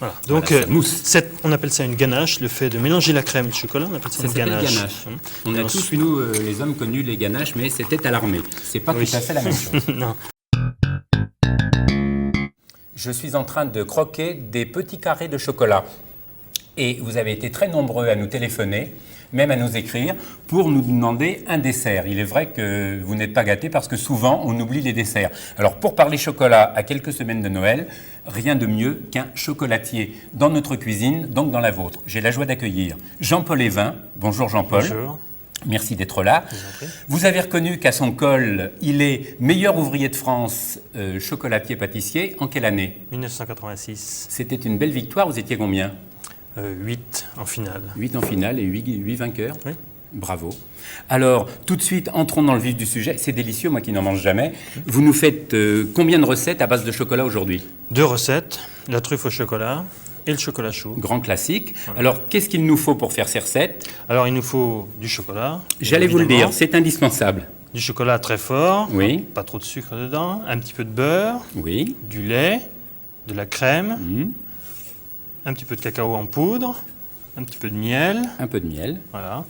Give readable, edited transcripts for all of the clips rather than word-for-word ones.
Voilà. Donc, Voilà, ça mousse. on appelle ça une ganache, le fait de mélanger la crème et le chocolat, on appelle ça Ça une s'appelle ganache. ganache. Hein. On a tous, nous, les hommes, connu les ganaches, mais c'était à l'armée. C'est pas Oui. tout à fait la même chose. Non. Je suis en train de croquer des petits carrés de chocolat. Et vous avez été très nombreux à nous téléphoner, même à nous écrire, pour nous demander un dessert. Il est vrai que vous n'êtes pas gâtés parce que souvent, on oublie les desserts. Alors, pour parler chocolat à quelques semaines de Noël, rien de mieux qu'un chocolatier dans notre cuisine, donc dans la vôtre. J'ai la joie d'accueillir Jean-Paul Evin. Bonjour Jean-Paul. Bonjour. Merci d'être là. Vous avez reconnu qu'à son col, il est meilleur ouvrier de France, chocolatier-pâtissier. En quelle année? 1986. C'était une belle victoire. Vous étiez combien? 8 en finale. 8 en finale et 8 vainqueurs. Oui. Bravo. Alors, tout de suite, entrons dans le vif du sujet. C'est délicieux, moi qui n'en mange jamais. Vous nous faites combien de recettes à base de chocolat aujourd'hui? 2 recettes, la truffe au chocolat et le chocolat chaud. Grand classique. Alors, qu'est-ce qu'il nous faut pour faire ces recettes? Alors, il nous faut du chocolat. J'allais vous le évidemment. dire, c'est indispensable. Du chocolat très fort, Oui. pas trop de sucre dedans, un petit peu de beurre, Oui. du lait, de la crème, Mhm. un petit peu de cacao en poudre, un petit peu de miel, Un peu de miel. voilà,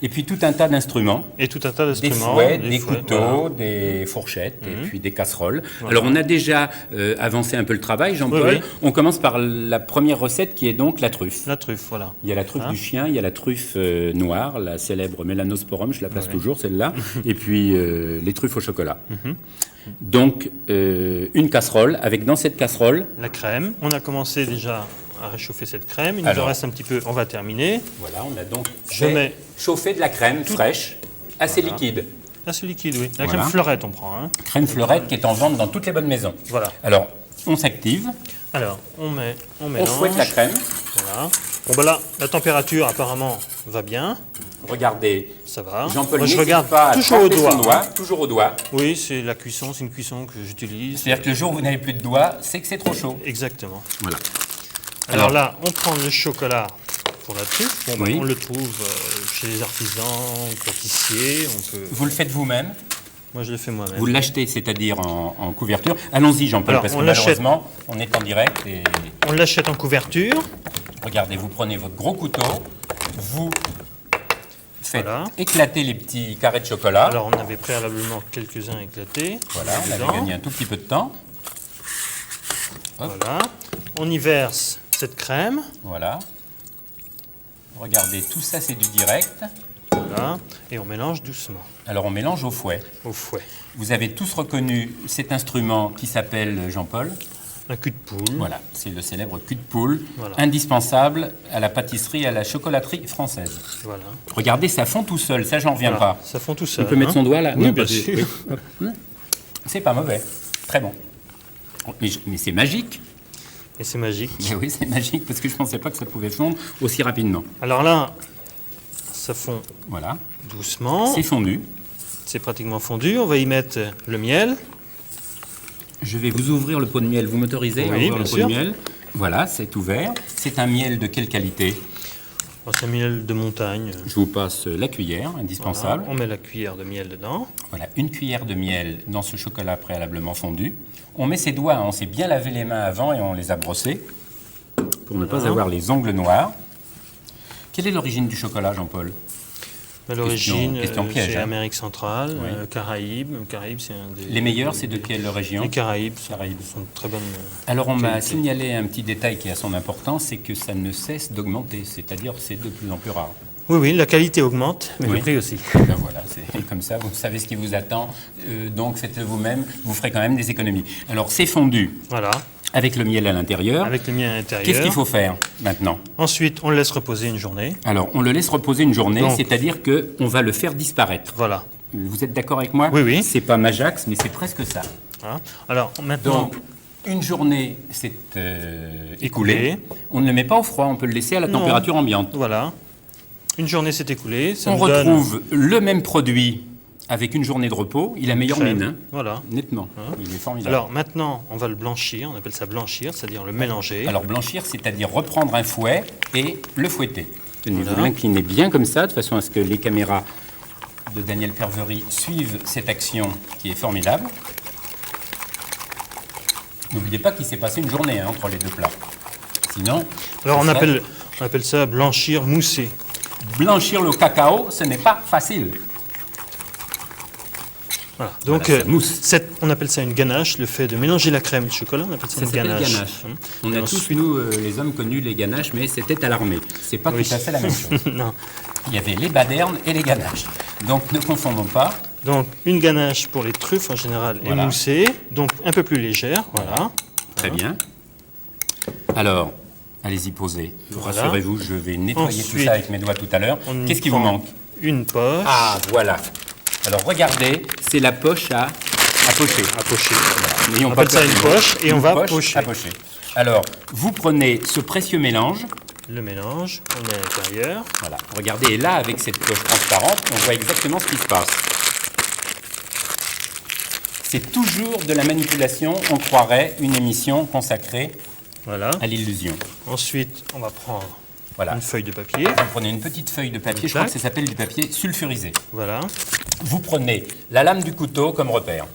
Et puis tout un tas d'instruments. et tout un tas Des d'instruments. fouets, des couteaux, voilà. des fourchettes et puis des casseroles. Voilà. Alors on a déjà avancé un peu le travail, Jean-Paul. Oui, oui. On commence par la première recette qui est donc la truffe. La truffe, voilà. Il y a la truffe Hein? du chien, il y a la truffe noire, la célèbre Melanosporum, je la place Oui. toujours celle-là, et puis les truffes au chocolat. Donc une casserole, avec dans cette casserole, La crème, on a commencé déjà à réchauffer cette crème, il nous Alors. en reste un petit peu, on va terminer. voilà, on a donc Je mets chauffer de la crème fraîche, assez liquide. Ah, c'est liquide, oui. La Voilà. crème fleurette, on prend. Hein. Crème fleurette qui est en vente dans toutes les bonnes maisons. Voilà. Alors, on s'active, Alors, on on mélange. fouette la crème. Voilà. Bon, ben là, la température apparemment va bien. Regardez, Ça va. Jean-Paul Moi, je n'hésite regarde pas à toujours au tremper son doigt. toujours au doigt. Oui, c'est la cuisson, c'est une cuisson que j'utilise. C'est-à-dire que le jour où vous n'avez plus de doigts, c'est que c'est trop chaud. Exactement. Voilà. Alors là, on prend le chocolat pour la truffe. Bon, ben, Oui. on le trouve chez les artisans, pâtissiers. On peut... Vous le faites vous-même, Moi, je le fais moi-même. vous l'achetez, c'est-à-dire en couverture. Allons-y, Jean-Paul, Alors, parce on que l'achète. malheureusement, on est en direct. Et On l'achète en couverture. regardez, vous prenez votre gros couteau, vous faites Voilà. éclater les petits carrés de chocolat. Alors, on avait préalablement quelques-uns éclatés. Voilà, on dedans. avait gagné un tout petit peu de temps. Voilà. On y verse cette crème. Voilà. Regardez, tout ça, c'est du direct. Voilà. Et on mélange doucement Alors, on mélange au fouet. au fouet. Vous avez tous reconnu cet instrument qui s'appelle, Jean-Paul. Un cul de poule. Voilà, c'est le célèbre cul de poule, Voilà. indispensable à la pâtisserie et à la chocolaterie française. Voilà. Regardez, ça fond tout seul, ça j'en reviens Voilà. pas. Ça fond tout On seul. peut mettre hein. son doigt là Oui, Non, bien pas- sûr. oui. Hop. C'est pas mauvais, très bon. Mais c'est magique. Et c'est magique. Mais oui, c'est magique parce que je pensais pas que ça pouvait fondre aussi rapidement. Alors là, ça fond Voilà, doucement. c'est fondu. C'est pratiquement fondu. On va y mettre le miel. Je vais vous ouvrir le pot de miel. Vous m'autorisez à Oui, ouvrir bien le pot sûr. de miel? Voilà, c'est ouvert. C'est un miel de quelle qualité? Oh, c'est un miel de montagne. Je vous passe la cuillère, indispensable. Voilà. On met la cuillère de miel dedans. Voilà, une cuillère de miel dans ce chocolat préalablement fondu. On met ses doigts, on s'est bien lavé les mains avant et on les a brossés pour ne pas Voilà. avoir les ongles noirs. Quelle est l'origine du chocolat, Jean-Paul? À l'origine, question piège, c'est hein. Amérique centrale, Oui. Caraïbes. Caraïbes, c'est un des... Les meilleurs, c'est de quelle région? Les Caraïbes Caraïbes. sont de très bonnes... Alors on m'a qualité. signalé un petit détail qui a son importance, c'est que ça ne cesse d'augmenter, c'est-à-dire c'est de plus en plus rare. Oui, la qualité augmente, mais Oui. le prix aussi. Ben voilà, c'est comme ça, vous savez ce qui vous attend, donc faites-le vous-même, vous ferez quand même des économies. Alors c'est fondu Voilà, avec le miel à l'intérieur. avec le miel à l'intérieur. Qu'est-ce qu'il faut faire maintenant? Ensuite, on le laisse reposer une journée. Alors, on le laisse reposer une journée, Donc. c'est-à-dire qu'on va le faire disparaître. Voilà. Vous êtes d'accord avec moi? Oui, oui. C'est pas Majax, mais c'est presque ça. Hein. Alors, maintenant, Donc, une journée s'est écoulée. On ne le met pas au froid, on peut le laisser à la Non. température ambiante. voilà. Une journée s'est écoulée. Ça On nous donne retrouve le même produit avec une journée de repos. Il a meilleure crème. mine, hein, Voilà. nettement. Il est formidable. Alors, maintenant, on va le blanchir. On appelle ça blanchir, c'est-à-dire le mélanger. Alors, blanchir, c'est-à-dire reprendre un fouet et le fouetter. Tenez, Voilà. vous l'inclinez bien comme ça, de façon à ce que les caméras de Daniel Pervery suivent cette action qui est formidable. N'oubliez pas qu'il s'est passé une journée entre les deux plats. Sinon, Alors, ce serait- on appelle ça blanchir, mousser. blanchir le cacao, ce n'est pas facile. Voilà. Donc, Voilà, ça mousse. on appelle ça une ganache, le fait de mélanger la crème et le chocolat, on appelle ça Ça une s'appelle ganache. ganache. On Et a tous, ensuite- nous, les hommes, connus les ganaches, mais c'était à l'armée. C'est pas Oui. tout à fait la même chose. Non. Il y avait les badernes et les ganaches. Donc, ne confondons pas. Donc, une ganache pour les truffes en général Voilà. est moussée, donc un peu plus légère. Voilà. Très bien. Alors, allez-y, posez. Voilà. Rassurez-vous, je vais nettoyer tout Ensuite, ça avec mes doigts tout à l'heure. On y Qu'est-ce qui vous prend manque? Une poche Ah, voilà. Alors, regardez, c'est la poche à pocher. à pocher. N'ayons On pas appelle ça peur une du mot. poche et on Une va poche pocher. à pocher. Alors, vous prenez ce précieux mélange. Le mélange, on met à l'intérieur. Voilà. Regardez, et là, avec cette poche transparente, on voit exactement ce qui se passe. C'est toujours de la manipulation, on croirait une émission consacrée Voilà. à l'illusion. Ensuite, on va prendre Voilà. une feuille de papier. Vous prenez une petite feuille de papier, je crois que Exact. ça s'appelle du papier sulfurisé. Voilà. Vous prenez la lame du couteau comme repère,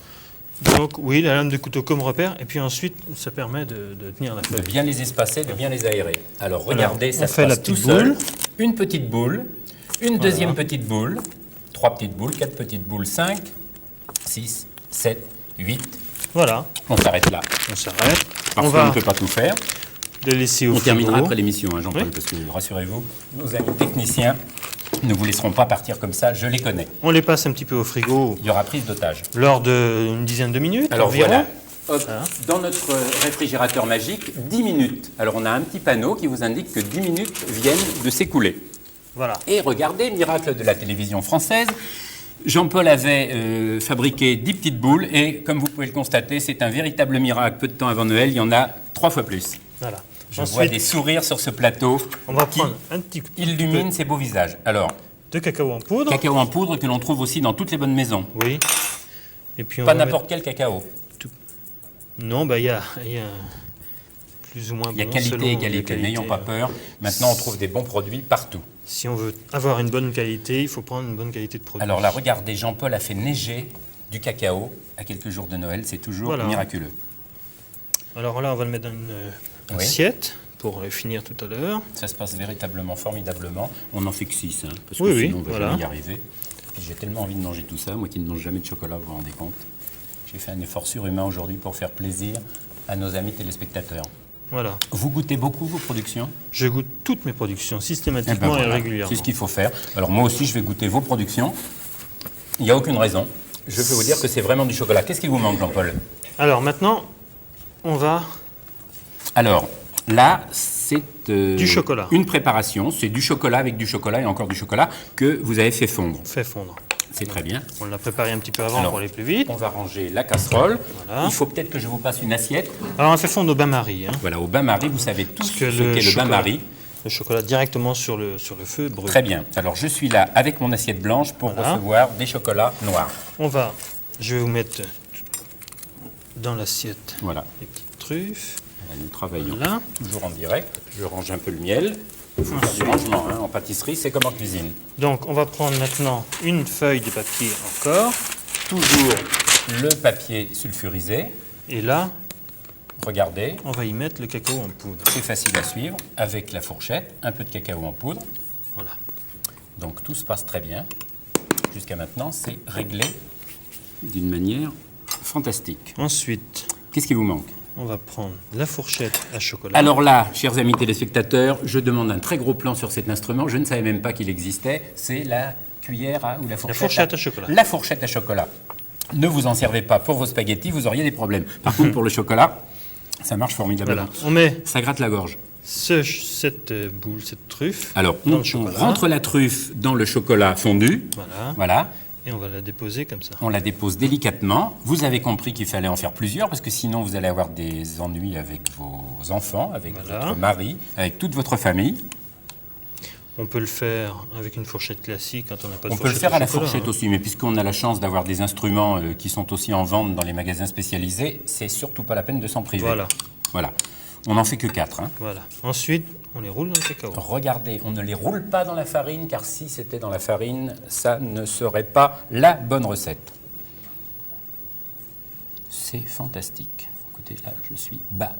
Donc, oui, la lame de couteau comme repère. Et puis ensuite, ça permet de tenir la de feuille. bien les espacer, de bien les aérer. Alors regardez, Alors, ça on se fait la passe tout petite seul. boule. Une petite boule, une deuxième petite boule, 3 petites boules, 4 petites boules, 5, 6, 7, 8. Voilà. On s'arrête là. On s'arrête. Parce On qu'on ne va peut pas tout faire. le laisser au On terminera frigo. après l'émission, hein, Jean-Paul, Oui. parce que rassurez-vous, nos amis techniciens ne vous laisseront pas partir comme ça, je les connais. On les passe un petit peu au frigo Il y aura prise d'otage. lors d'une dizaine de minutes Alors environ. voilà, hop, dans notre réfrigérateur magique, 10 minutes. Alors on a un petit panneau qui vous indique que 10 minutes viennent de s'écouler. Voilà. Et regardez, miracle de la télévision française, Jean-Paul avait fabriqué 10 petites boules et comme vous pouvez le constater, c'est un véritable miracle. Peu de temps avant Noël, il y en a 3 fois plus. Voilà. Je vois Ensuite, des sourires sur ce plateau on va qui prendre un petit illumine ces beaux visages. Alors, peu de cacao en poudre. cacao en poudre que l'on trouve aussi dans toutes les bonnes maisons. Oui. Et puis on Pas va n'importe quel cacao. mettre- Non, bah il y a plus ou moins Il y a bon qualité selon et les qualité, qualités. n'ayons pas peur. Maintenant, on trouve des bons produits partout. Si on veut avoir une bonne qualité, il faut prendre une bonne qualité de produit. Alors là, regardez, Jean-Paul a fait neiger du cacao à quelques jours de Noël. C'est toujours Voilà. miraculeux. Alors là, on va le mettre dans une Oui. assiette pour le finir tout à l'heure. Ça se passe véritablement formidablement. On n'en fait que 6, parce Oui, que oui, sinon on ne va voilà. jamais y arriver. Puis j'ai tellement envie de manger tout ça, moi qui ne mange jamais de chocolat, vous vous rendez compte. J'ai fait un effort surhumain aujourd'hui pour faire plaisir à nos amis téléspectateurs. Voilà. Vous goûtez beaucoup vos productions? Je goûte toutes mes productions Eh ben systématiquement voilà, et régulièrement. c'est ce qu'il faut faire. Alors moi aussi, je vais goûter vos productions. Il n'y a aucune raison. Je peux vous dire que c'est vraiment du chocolat. Qu'est-ce qui vous manque, Jean-Paul? Alors maintenant, on va Alors, là, c'est Du chocolat. une préparation. C'est du chocolat avec du chocolat et encore du chocolat que vous avez fait fondre. faire fondre. C'est très bien. On l'a préparé un petit peu avant Alors, pour aller plus vite. On va ranger la casserole. Voilà. Il faut peut-être que je vous passe une assiette. Alors on fait fondre au bain-marie. Hein, Voilà, au bain-marie, vous savez tous ce que qu'est le chocolat- bain-marie. Le chocolat directement sur le feu brûle. Très bien. Alors, je suis là avec mon assiette blanche pour Voilà. recevoir des chocolats noirs. Je vais vous mettre dans l'assiette Voilà. les petites truffes. Voilà, nous travaillons Voilà. toujours en direct. Je range un peu le miel. Il faut faire du rangement, hein. En pâtisserie, c'est comme en cuisine. Donc on va prendre maintenant une feuille de papier encore. Toujours le papier sulfurisé. Et là, Regardez, on va y mettre le cacao en poudre. c'est facile à suivre. Avec la fourchette, un peu de cacao en poudre. Voilà. Donc tout se passe très bien. Jusqu'à maintenant, c'est réglé d'une manière fantastique. Ensuite, Qu'est-ce qui vous manque? on va prendre la fourchette à chocolat. Alors là, chers amis téléspectateurs, je demande un très gros plan sur cet instrument. Je ne savais même pas qu'il existait. C'est la cuillère ou la fourchette à chocolat. La fourchette à chocolat. Ne vous en servez pas pour vos spaghettis, vous auriez des problèmes. Par contre, pour le chocolat, ça marche formidablement. Voilà. On met Ça gratte la gorge. cette boule, cette truffe. Alors, dans on le chocolat. rentre la truffe dans le chocolat fondu. Voilà. Voilà. Et on va la déposer comme ça. On la dépose délicatement. Vous avez compris qu'il fallait en faire plusieurs parce que sinon vous allez avoir des ennuis avec vos enfants, avec Voilà. votre mari, avec toute votre famille. On peut le faire avec une fourchette classique quand on n'a pas de On fourchette. peut le faire à la chocolat, fourchette hein. aussi, mais puisqu'on a la chance d'avoir des instruments qui sont aussi en vente dans les magasins spécialisés, c'est surtout pas la peine de s'en priver. Voilà. Voilà. On n'en fait que 4. Hein. Voilà. Ensuite, on les roule dans le cacao. Regardez, on ne les roule pas dans la farine, car si c'était dans la farine, ça ne serait pas la bonne recette. C'est fantastique. Écoutez, là, je suis bas.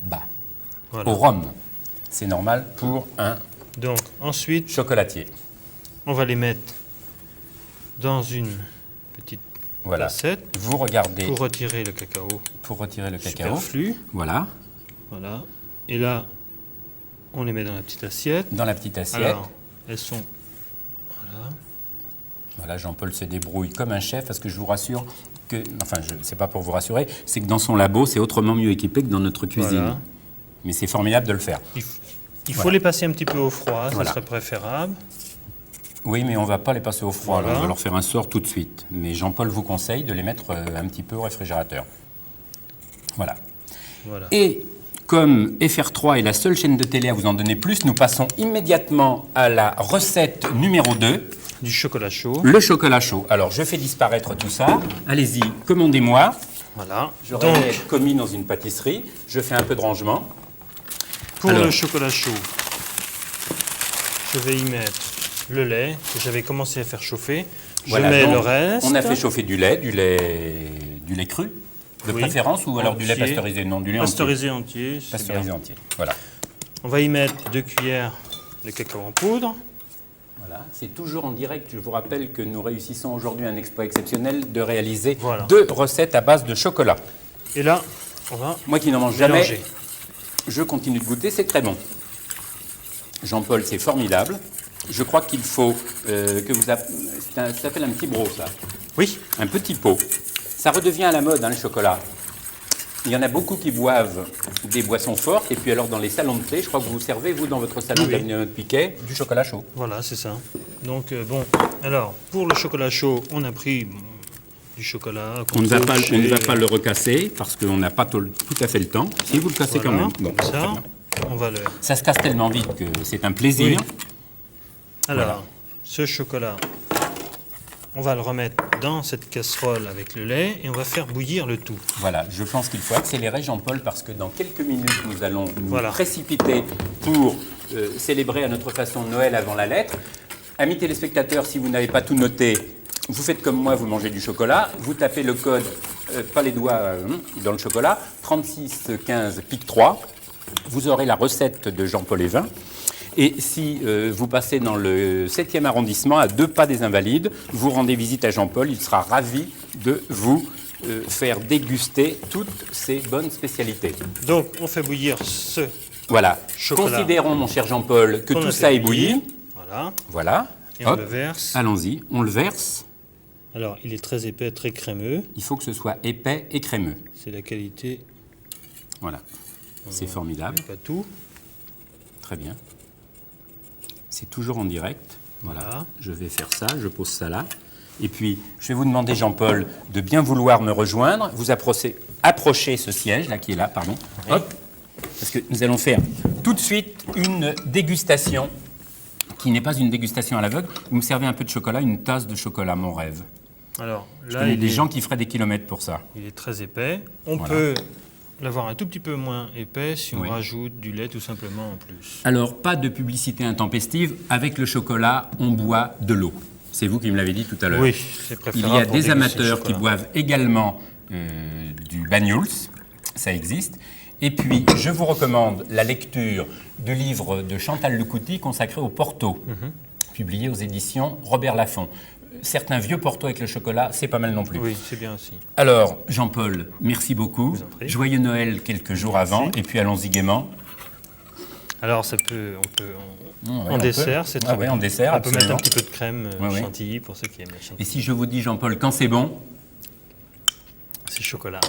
Voilà. Au rhum. C'est normal pour un Donc, ensuite, chocolatier. on va les mettre dans une petite Voilà. assiette Vous regardez pour retirer le cacao pour retirer le cacao. superflu. Voilà. Voilà. Et là, on les met dans la petite assiette. Dans la petite assiette. Alors, elles sont... Voilà. Voilà, Jean-Paul se débrouille comme un chef parce que je vous rassure que, enfin, c'est pas pour vous rassurer, c'est que dans son labo, c'est autrement mieux équipé que dans notre cuisine. Voilà. Mais c'est formidable de le faire. Il faut les passer un petit peu au froid, Voilà. ça serait préférable. Oui, mais on ne va pas les passer au froid. Voilà. Là, on va leur faire un sort tout de suite. Mais Jean-Paul vous conseille de les mettre un petit peu au réfrigérateur. Voilà. Voilà. Et comme FR3 est la seule chaîne de télé à vous en donner plus, nous passons immédiatement à la recette numéro 2, Du chocolat chaud. le chocolat chaud. Alors, je fais disparaître tout ça. Allez-y, commandez-moi. Voilà. J'aurais Donc, aimé être commis dans une pâtisserie. Je fais un peu de rangement. pour Alors. le chocolat chaud, je vais y mettre le lait que j'avais commencé à faire chauffer. Voilà, je mets donc, le reste. On a fait chauffer du lait cru, de Oui. préférence, ou alors du lait Entier. pasteurisé. Non, du lait Pasteurisé entier. c'est pasteurisé bien. entier. Voilà. On va y mettre 2 cuillères de cacao en poudre. Voilà. C'est toujours en direct. Je vous rappelle que nous réussissons aujourd'hui un exploit exceptionnel de réaliser Voilà. 2 recettes à base de chocolat. Et là, on va Moi qui n'en mange jamais, mélanger. je continue de goûter, c'est très bon. Jean-Paul, c'est formidable. Je crois qu'il faut que vous... Ça s'appelle un petit broc, ça. Oui, Un petit pot. Ça redevient à la mode, hein, le chocolat. Il y en a beaucoup qui boivent des boissons fortes, et puis alors dans les salons de thé, je crois que vous servez, vous, dans votre salon Oui. d'avenue Piquet, du chocolat chaud. voilà, c'est ça. Donc, bon, alors, pour le chocolat chaud, on a pris du chocolat. On ne va pas chez- le recasser, parce qu'on n'a pas tout à fait le temps. Si vous le cassez Voilà, quand même. Bon, comme très ça, bien. on va le... Ça se casse tellement vite que c'est un plaisir. Oui. Alors, ce chocolat, on va le remettre dans cette casserole avec le lait et on va faire bouillir le tout. Voilà, je pense qu'il faut accélérer, Jean-Paul, parce que dans quelques minutes, nous allons nous Voilà. précipiter pour célébrer à notre façon Noël avant la lettre. Amis téléspectateurs, si vous n'avez pas tout noté, vous faites comme moi, vous mangez du chocolat, vous tapez le code, pas les doigts dans le chocolat, 3615 pic 3, vous aurez la recette de Jean-Paul Evin. Et si vous passez dans le 7e arrondissement, à 2 pas des Invalides, vous rendez visite à Jean-Paul, il sera ravi de vous faire déguster toutes ces bonnes spécialités. Donc, on fait bouillir ce Voilà. Chocolat. Considérons, mon cher Jean-Paul, que qu'on tout a ça fait est bouilli. Voilà. Voilà. Et on Hop. le verse. Allons-y, on le verse. Alors, il est très épais, très crémeux. Il faut que ce soit épais et crémeux. C'est la qualité, Voilà. C'est formidable. mais pas tout. Très bien. C'est toujours en direct. Voilà. Voilà. Je vais faire ça, je pose ça là. Et puis, je vais vous demander, Jean-Paul, de bien vouloir me rejoindre. Vous approchez ce siège, là, qui est là, pardon. Hop. Parce que nous allons faire tout de suite une dégustation qui n'est pas une dégustation à l'aveugle. Vous me servez un peu de chocolat, une tasse de chocolat, mon rêve. Alors, Je là, connais il des est, gens qui feraient des kilomètres pour ça. il est très épais. On Voilà. peut l'avoir un tout petit peu moins épais si on Oui. rajoute du lait tout simplement en plus. Alors, pas de publicité intempestive. Avec le chocolat, on boit de l'eau. C'est vous qui me l'avez dit tout à l'heure. Oui, c'est Il préférable. y a pour des déguster le amateurs qui chocolat. boivent également du Banyuls, ça existe. Et puis, je vous recommande la lecture du livre de Chantal Lecouty consacré au Porto, publié aux éditions Robert Laffont. Certains vieux Porto avec le chocolat, c'est pas mal non plus. Oui, c'est bien aussi. Alors, Jean-Paul, merci beaucoup. Je vous en prie. Joyeux Noël quelques jours avant, et puis allons-y gaiement. Alors, ça peut, Ouais, en on dessert, peut. c'est Ah très ouais, bon. en dessert, On peut mettre absolument. un petit peu de crème Ouais, ouais. chantilly pour ceux qui aiment la chantilly. Et si je vous dis, Jean-Paul, quand c'est bon, C'est chocolat.